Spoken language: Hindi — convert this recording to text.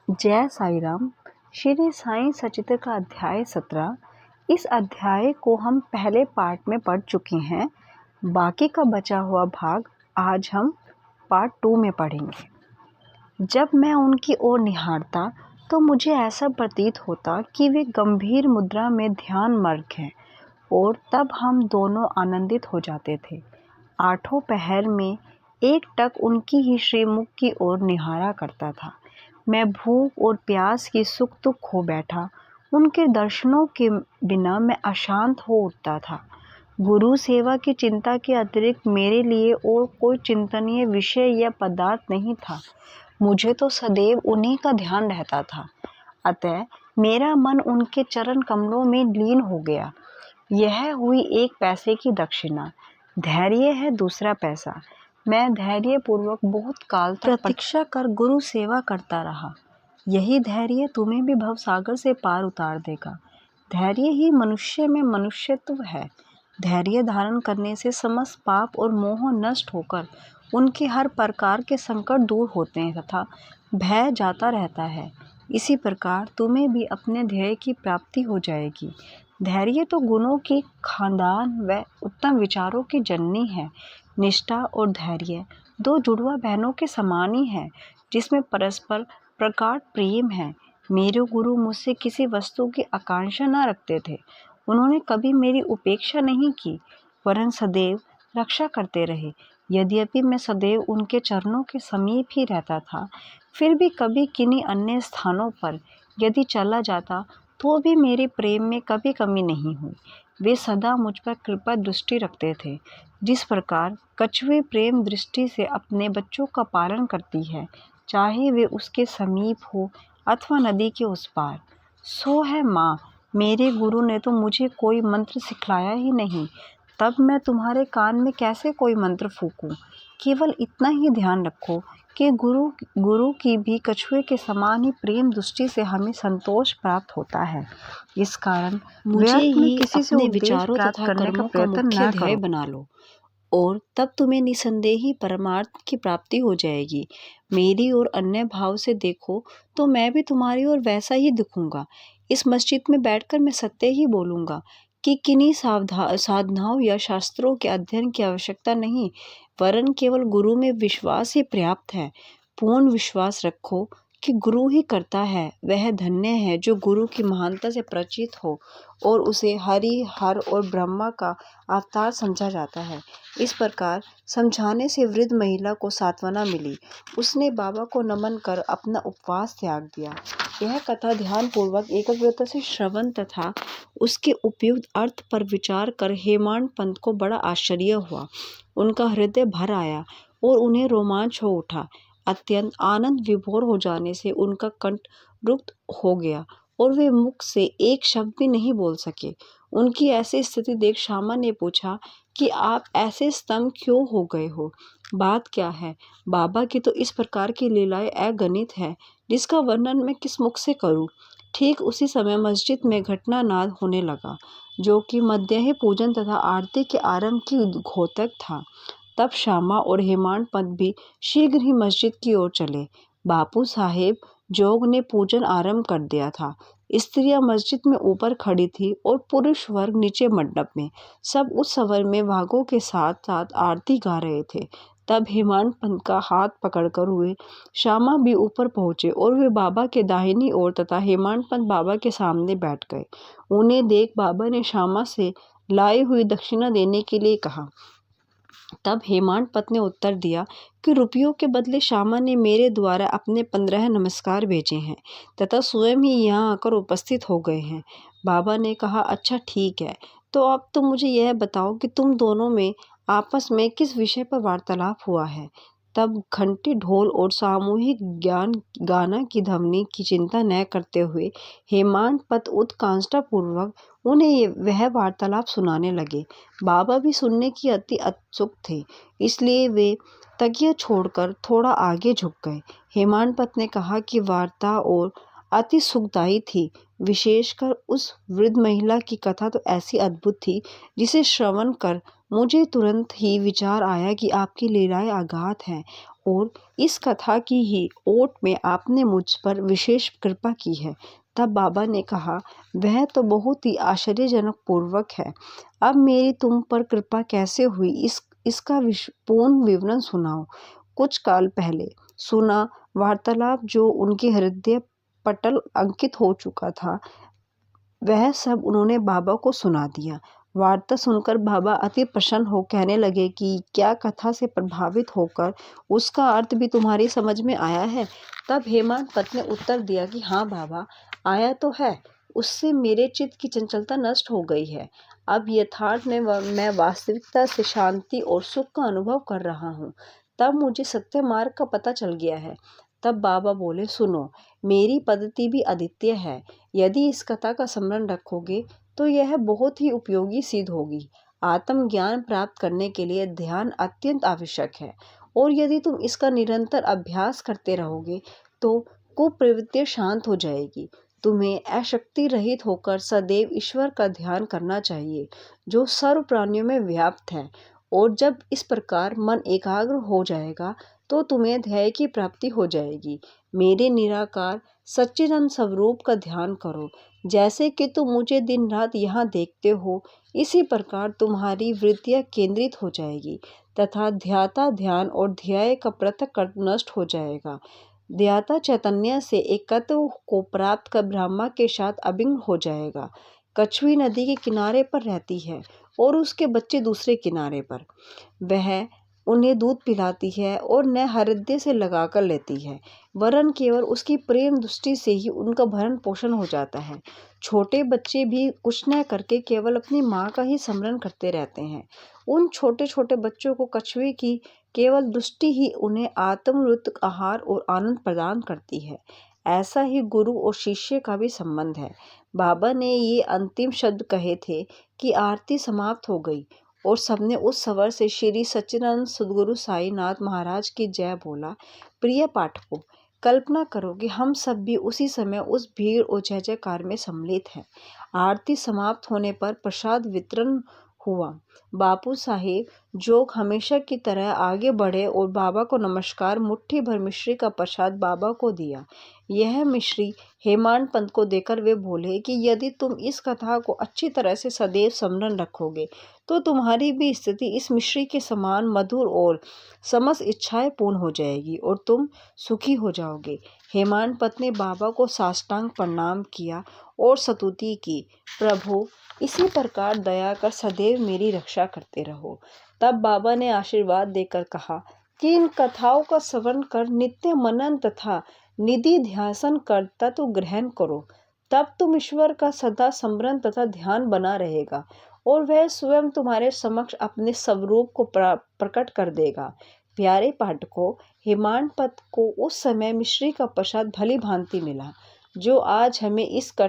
जय साई राम। श्री साईं सचित्र का अध्याय 17। इस अध्याय को हम पहले पार्ट में पढ़ चुके हैं। बाकी का बचा हुआ भाग आज हम पार्ट 2 में पढ़ेंगे। जब मैं उनकी ओर निहारता तो मुझे ऐसा प्रतीत होता कि वे गंभीर मुद्रा में ध्यान मग्न हैं और तब हम दोनों आनंदित हो जाते थे। आठों पहर में एक टक उनकी ही श्रीमुख की ओर निहारा करता था। मैं भूख और प्यास की सुख दुख खो बैठा। उनके दर्शनों के बिना मैं अशांत हो उठता था। गुरु सेवा की चिंता के अतिरिक्त मेरे लिए और कोई चिंतनीय विषय या पदार्थ नहीं था। मुझे तो सदैव उन्हीं का ध्यान रहता था। अतः मेरा मन उनके चरण कमलों में लीन हो गया। यह हुई 1 पैसे की दक्षिणा। धैर्य है दूसरा पैसा। मैं धैर्य पूर्वक बहुत काल तक प्रतीक्षा कर गुरु सेवा करता रहा। यही धैर्य तुम्हें भी भवसागर से पार उतार देगा। धैर्य ही मनुष्य में मनुष्यत्व है। धैर्य धारण करने से समस्त पाप और मोह नष्ट होकर उनके हर प्रकार के संकट दूर होते हैं तथा भय जाता रहता है। इसी प्रकार तुम्हें भी अपने ध्येय की प्राप्ति हो जाएगी। धैर्य तो गुणों की खानदान व उत्तम विचारों की जननी है। निष्ठा और धैर्य 2 जुड़वा बहनों के समान ही है, जिसमें परस्पर प्रगाढ़ प्रेम है। मेरे गुरु मुझसे किसी वस्तु की आकांक्षा न रखते थे। उन्होंने कभी मेरी उपेक्षा नहीं की, वरन सदैव रक्षा करते रहे। यद्यपि मैं सदैव उनके चरणों के समीप ही रहता था, फिर भी कभी किन्हीं अन्य स्थानों पर यदि चला जाता तो भी मेरे प्रेम में कभी कमी नहीं हुई। वे सदा मुझ पर कृपा दृष्टि रखते थे। जिस प्रकार कछुए प्रेम दृष्टि से अपने बच्चों का पालन करती है, चाहे वे उसके समीप हो अथवा नदी के उस पार। सो है माँ। मेरे गुरु ने तो मुझे कोई मंत्र सिखलाया ही नहीं, तब मैं तुम्हारे कान में कैसे कोई मंत्र फूंकूं। केवल इतना ही ध्यान रखो कि गुरु की भी कछुए के समान ही प्रेम दृष्टि से हमें संतोष प्राप्त होता है। इस कारण मुझे ही किसी से अपने उपदेश विचारों प्राप्त तथा करने का कर्मों का प्रयत्न मुख्य न ध्येय करो। बना लो और तब तुम्हें निसंदेही परमार्थ की प्राप्ति हो जाएगी। मेरी और अन्य भाव से देखो तो मैं भी तुम्हारी ओर वैसा ही दिखूंगा। इस मस्जिद में बैठकर मैं सत्य ही बोलूंगा कि किन्हीं साधनाओं या शास्त्रों के अध्ययन की आवश्यकता नहीं, वरन केवल गुरु में विश्वास ही पर्याप्त है। पूर्ण विश्वास रखो कि गुरु ही करता है। वह धन्य है जो गुरु की महानता से परिचित हो और उसे हरि, हर और ब्रह्मा का अवतार समझा जाता है। इस प्रकार समझाने से वृद्ध महिला को सांत्वना मिली। उसने बाबा को नमन कर अपना उपवास त्याग दिया। यह कथा ध्यान पूर्वक एकाग्रता से श्रवण तथा उसके उपयुक्त अर्थ पर विचार कर हेमाड पंत को बड़ा आश्चर्य हुआ। उनका हृदय भर आया और उन्हें रोमांच हो उठा। अत्यंत आनंद विभोर हो जाने से उनका कंठ रुक्त हो गया और वे मुख से एक शब्द भी नहीं बोल सके। उनकी ऐसी स्थिति देख श्यामा ने पूछा कि आप ऐसे स्तंभ क्यों हो गए हो? बात क्या है? बाबा की तो इस प्रकार की लीलाएं अगणित है, जिसका वर्णन मैं किस मुख से करूं। ठीक उसी समय मस्जिद में घंटानाद होने लगा, जो कि मध्याह्न पूजन तथा आरती के आरंभ की घोतक था। तब श्यामा और हेमाड पंत भी शीघ्र ही मस्जिद की ओर चले। बापू साहेब जोग ने पूजन आरंभ कर दिया था। स्त्रियां मस्जिद में ऊपर खड़ी थी और पुरुष वर्ग नीचे मंडप में। सब उस सवर में वाघों के साथ साथ आरती गा रहे थे। तब हेमाड पंत का हाथ पकड़कर हुए श्यामा भी ऊपर पहुंचे और वे बाबा के दाहिनी ओर तथा हेमाड पंत बाबा के सामने बैठ गए। उन्हें देख बाबा ने श्यामा से लाई हुई दक्षिणा देने के लिए कहा। तब हेमाड पंत ने उत्तर दिया कि रुपयों के बदले श्यामा ने मेरे द्वारा अपने 15 नमस्कार भेजे हैं तथा स्वयं ही यहाँ आकर उपस्थित हो गए हैं। बाबा ने कहा, अच्छा ठीक है, तो अब तुम मुझे यह बताओ कि तुम दोनों में आपस में किस विषय पर वार्तालाप हुआ है। तब घंटी, ढोल और सामूहिक ज्ञान गाना की ध्वनि की चिंता न करते हुए हेमाड पंत उत्कंठा पूर्वक उन्हें वह वार्तालाप सुनाने लगे। बाबा भी सुनने की अति उत्सुक थे, इसलिए वे तकिया छोड़कर थोड़ा आगे झुक गए। हेमाड पंत ने कहा कि वार्ता और अति सुखदायी थी। विशेषकर उस वृद्ध महिला की कथा तो ऐसी अद्भुत थी, जिसे श्रवण कर मुझे तुरंत ही विचार आया कि आपकी लीलाएं अगाध हैं और इस कथा की ही ओट में आपने मुझ पर विशेष कृपा की है। तब बाबा ने कहा, वह तो बहुत ही आश्चर्यजनक पूर्वक है। अब मेरी तुम पर कृपा कैसे हुई इसका पूर्ण विवरण सुनाओ। कुछ काल पहले सुना वार्तालाप जो उनके हृदय पटल अंकित हो चुका था, वह सब उन्होंने बाबा को सुना दिया। वार्ता सुनकर बाबा अति प्रसन्न हो कहने लगे कि क्या कथा से प्रभावित होकर उसका अर्थ भी तुम्हारी समझ में आया है? तब हेमंत ने उत्तर दिया कि हाँ बाबा, आया तो है। उससे मेरे चित्त की चंचलता नष्ट हो गई है। अब यथार्थ में मैं वास्तविकता से शांति और सुख का अनुभव कर रहा हूँ। तब मुझे सत्य मार्ग का पता चल गया है। तब बाबा बोले, सुनो, मेरी पद्धति भी अद्वितीय है। यदि इस कथा का स्मरण रखोगे तो यह बहुत ही उपयोगी सिद्ध होगी। आत्मज्ञान प्राप्त करने के लिए ध्यान अत्यंत आवश्यक है, और यदि तुम इसका निरंतर अभ्यास करते रहोगे तो कुप्रवृत्ति शांत हो जाएगी। तुम्हें अशक्ति रहित होकर सदैव ईश्वर का ध्यान करना चाहिए, जो सर्व प्राणियों में व्याप्त है। और जब इस प्रकार मन एकाग्र हो जाएगा तो तुम्हें ध्येय की प्राप्ति हो जाएगी। मेरे निराकार सच्चिदानंद स्वरूप का ध्यान करो। जैसे कि तुम मुझे दिन रात यहाँ देखते हो, इसी प्रकार तुम्हारी वृत्तियाँ केंद्रित हो जाएगी तथा ध्याता ध्यान और ध्येय का पृथक नष्ट हो जाएगा। ध्याता चैतन्य से एकत्व को प्राप्त कर ब्रह्मा के साथ अभिन्न हो जाएगा। कछुई नदी के किनारे पर रहती है और उसके बच्चे दूसरे किनारे पर। वह उन्हें दूध पिलाती है और न हृदय से लगाकर लेती है, वरन केवल उसकी प्रेम दृष्टि से ही उनका भरण पोषण हो जाता है। छोटे बच्चे भी कुछ न करके केवल अपनी माँ का ही स्मरण करते रहते हैं। उन छोटे छोटे बच्चों को कछुए की केवल दृष्टि ही उन्हें आत्मवृत्त आहार और आनंद प्रदान करती है। ऐसा ही गुरु और शिष्य का भी संबंध है। बाबा ने ये अंतिम शब्द कहे थे कि आरती समाप्त हो गई और सबने उस स्वर से श्री सच्चिदानंद सद्गुरु साईनाथ महाराज की जय बोला। प्रिय पाठकों, कल्पना करो कि हम सब भी उसी समय उस भीड़ और जय जयकार में सम्मिलित हैं। आरती समाप्त होने पर प्रसाद वितरण हुआ। बापू साहेब जोग हमेशा की तरह आगे बढ़े और बाबा को नमस्कार, मुट्ठी भर मिश्री का प्रसाद बाबा को दिया। यह मिश्री हेमंत पंत को देकर वे बोले कि यदि तुम इस कथा को अच्छी तरह से सदैव स्मरण रखोगे तो तुम्हारी भी स्थिति इस मिश्री के समान मधुर और समस्त इच्छाएं पूर्ण हो जाएगी और तुम सुखी हो जाओगे। हेमंत पंत ने बाबा को साष्टांग प्रणाम किया और स्तुति की, प्रभु इसी प्रकार दया कर सदैव मेरी रक्षा करते रहो। तब बाबा ने आशीर्वाद देकर कहा कि इन कथाओं का श्रवण कर नित्य मनन तथा निधि ध्यान कर तत्व ग्रहण करो। तब तुम ईश्वर का सदा स्मरण तथा ध्यान बना रहेगा और वह स्वयं तुम्हारे समक्ष अपने स्वरूप को प्रकट कर देगा। प्यारे पाठकों, हेमंत पंत को उस समय मिश्री का प्रसाद भली भांति मिला, जो आज हमें इस